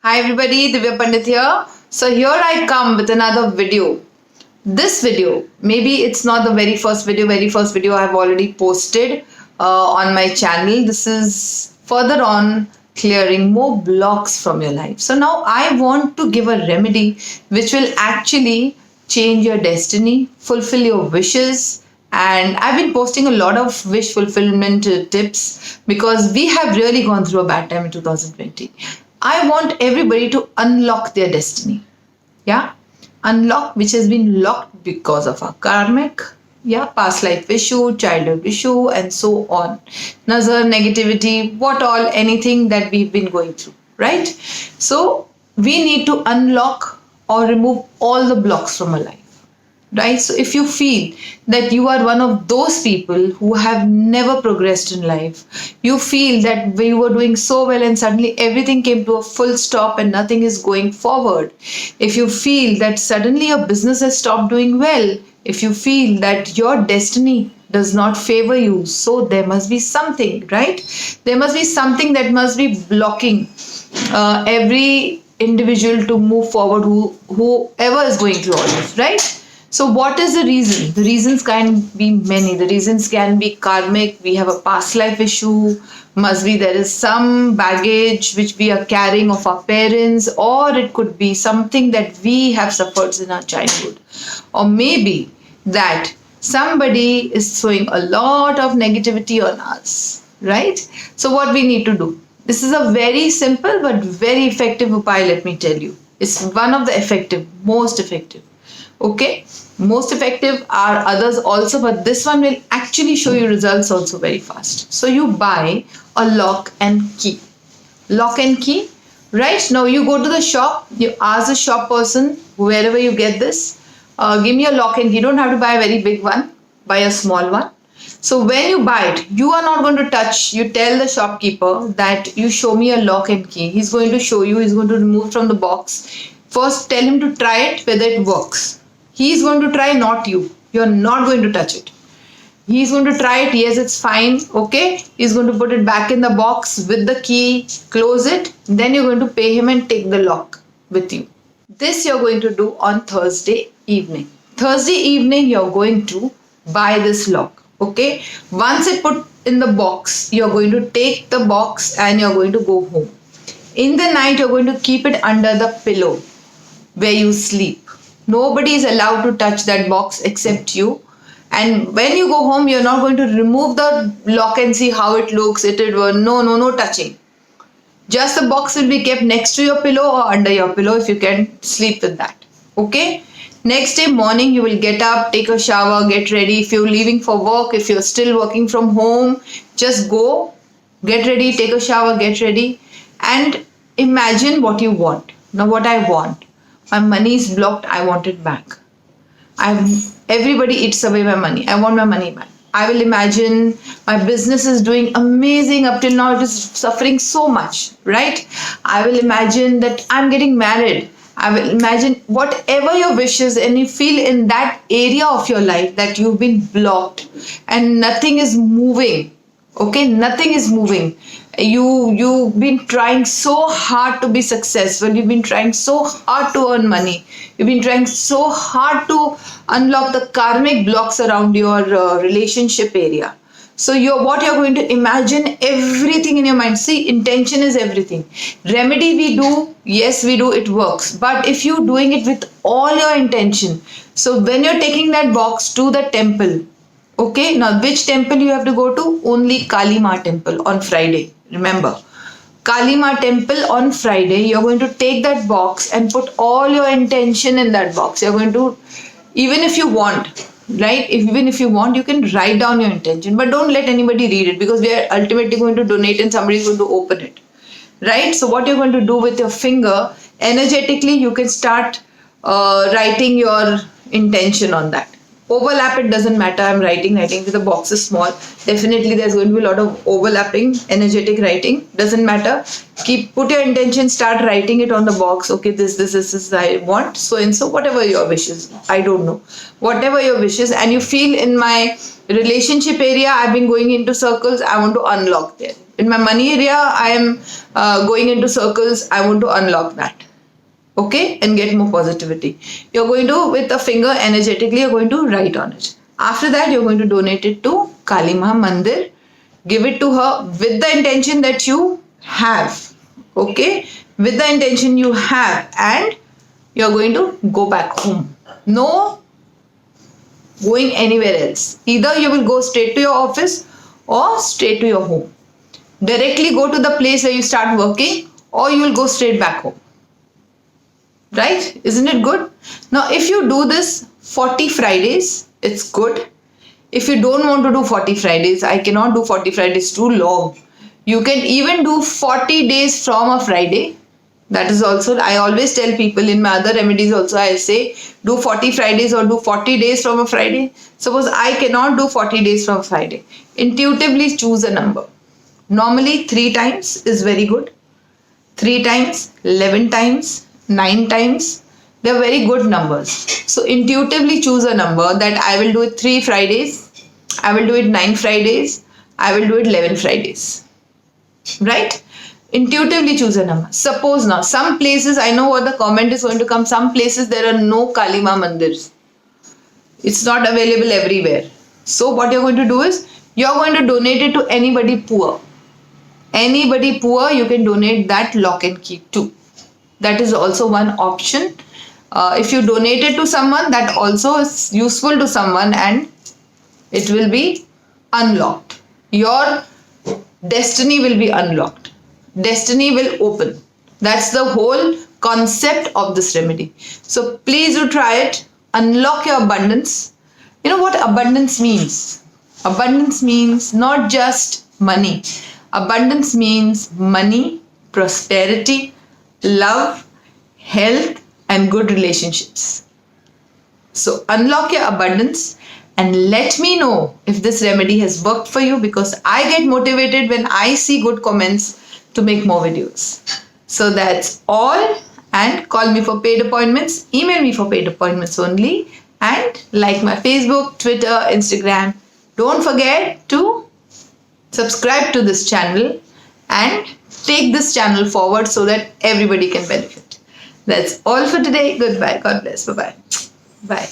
Hi everybody, Divya Pandit here. So here I come with another video. This video, maybe it's not the very first video I have already posted on my channel. This is further on clearing more blocks from your life. So now I want to give a remedy which will actually change your destiny, fulfill your wishes, and I've been posting a lot of wish fulfillment tips because we have really gone through a bad time in 2020. I want everybody to unlock their destiny. Yeah, unlock which has been locked because of our karmic, yeah, past life issue, childhood issue, and so on. Nazar, negativity, what all, anything that we've been going through, right? So we need to unlock or remove all the blocks from our life, right? So if you feel that you are one of those people who have never progressed in life, you feel that we were doing so well and suddenly everything came to a full stop and nothing is going forward, if you feel that suddenly your business has stopped doing well, if you feel that your destiny does not favor you, so there must be something, right? There must be something that must be blocking every individual to move forward, whoever is going through all this, right? So, what is the reason? The reasons can be many. The reasons can be karmic. We have a past life issue. Must be there is some baggage which we are carrying of our parents, or it could be something that we have suffered in our childhood, or maybe that somebody is throwing a lot of negativity on us, right? So, what we need to do? This is a very simple but very effective upaya, let me tell you. It's one of the effective, most effective. Okay, most effective are others also, but this one will actually show you results also very fast. So you buy a lock and key. Lock and key, right? Now you go to the shop, you ask the shop person, wherever you get this, give me a lock and key. You don't have to buy a very big one, buy a small one. So when you buy it, you are not going to touch. You tell the shopkeeper that you show me a lock and key. He's going to show you, he's going to remove from the box. First tell him to try it whether it works. He's going to try, not you. You're not going to touch it. He's going to try it. Yes, it's fine. Okay. He's going to put it back in the box with the key, close it. Then you're going to pay him and take the lock with you. This you're going to do on Thursday evening. Thursday evening, you're going to buy this lock. Okay. Once it put in the box, you're going to take the box and you're going to go home. In the night, you're going to keep it under the pillow where you sleep. Nobody is allowed to touch that box except you. And when you go home, you're not going to remove the lock and see how it looks. No touching. Just the box will be kept next to your pillow or under your pillow if you can sleep with that. Okay? Next day morning, you will get up, take a shower, get ready. If you're leaving for work, if you're still working from home, just go, get ready, take a shower, get ready, and imagine what you want. Now, what I want. My money is blocked. I want it back. Everybody eats away my money. I want my money back. I will imagine my business is doing amazing up till now. It is suffering so much, right? I will imagine that I'm getting married. I will imagine whatever your wishes, and you feel in that area of your life that you've been blocked and nothing is moving. Okay, nothing is moving. You've been trying so hard to be successful. You've been trying so hard to earn money. You've been trying so hard to unlock the karmic blocks around your relationship area. So what you're going to imagine everything in your mind. See, intention is everything. Remedy we do, yes we do, it works. But if you're doing it with all your intention, so when you're taking that box to the temple, okay, now which temple you have to go to? Only Kali Ma temple on Friday. Remember, Kali Ma temple on Friday, you're going to take that box and put all your intention in that box. You're going to, even if you want, right? Even if you want, you can write down your intention, but don't let anybody read it because we are ultimately going to donate and somebody is going to open it, right? So what you're going to do with your finger, energetically, you can start writing your intention on that. Overlap, it doesn't matter. I'm writing because the box is small. Definitely there's going to be a lot of overlapping, energetic writing. Doesn't matter. Put your intention, start writing it on the box. Okay, this I want. So and so, whatever your wishes. I don't know. Whatever your wishes. And you feel in my relationship area, I've been going into circles. I want to unlock there. In my money area, I am going into circles. I want to unlock that. Okay, and get more positivity. You're going to, with a finger energetically, you're going to write on it. After that, you're going to donate it to Kali Ma Mandir. Give it to her with the intention that you have. Okay, with the intention you have, and you're going to go back home. No going anywhere else. Either you will go straight to your office or straight to your home. Directly go to the place where you start working, or you will go straight back home. Right? Isn't it good? Now, if you do this 40 Fridays, it's good. If you don't want to do 40 Fridays, I cannot do 40 Fridays, too long. You can even do 40 days from a Friday. That is also, I always tell people in my other remedies also, I say do 40 Fridays or do 40 days from a Friday. Suppose I cannot do 40 days from a Friday. Intuitively choose a number. Normally 3 times is very good. 3 times, 11 times, 9 times, they are very good numbers. So intuitively choose a number that I will do it 3 Fridays, I will do it 9 Fridays, I will do it 11 Fridays. Right? Intuitively choose a number. Suppose now, some places, I know what the comment is going to come, some places there are no Kali Ma Mandirs. It's not available everywhere. So what you're going to do is, you're going to donate it to anybody poor. Anybody poor, you can donate that lock and key to. That is also one option. If you donate it to someone, that also is useful to someone, and it will be unlocked. Your destiny will be unlocked. Destiny will open. That's the whole concept of this remedy. So please do try it. Unlock your abundance. You know what abundance means? Abundance means not just money. Abundance means money, prosperity, love, health, and good relationships. So unlock your abundance and let me know if this remedy has worked for you, because I get motivated when I see good comments to make more videos. So that's all, and call me for paid appointments, email me for paid appointments only, and like my Facebook, Twitter, Instagram. Don't forget to subscribe to this channel and take this channel forward so that everybody can benefit. That's all for today. Goodbye. God bless. Bye-bye. Bye.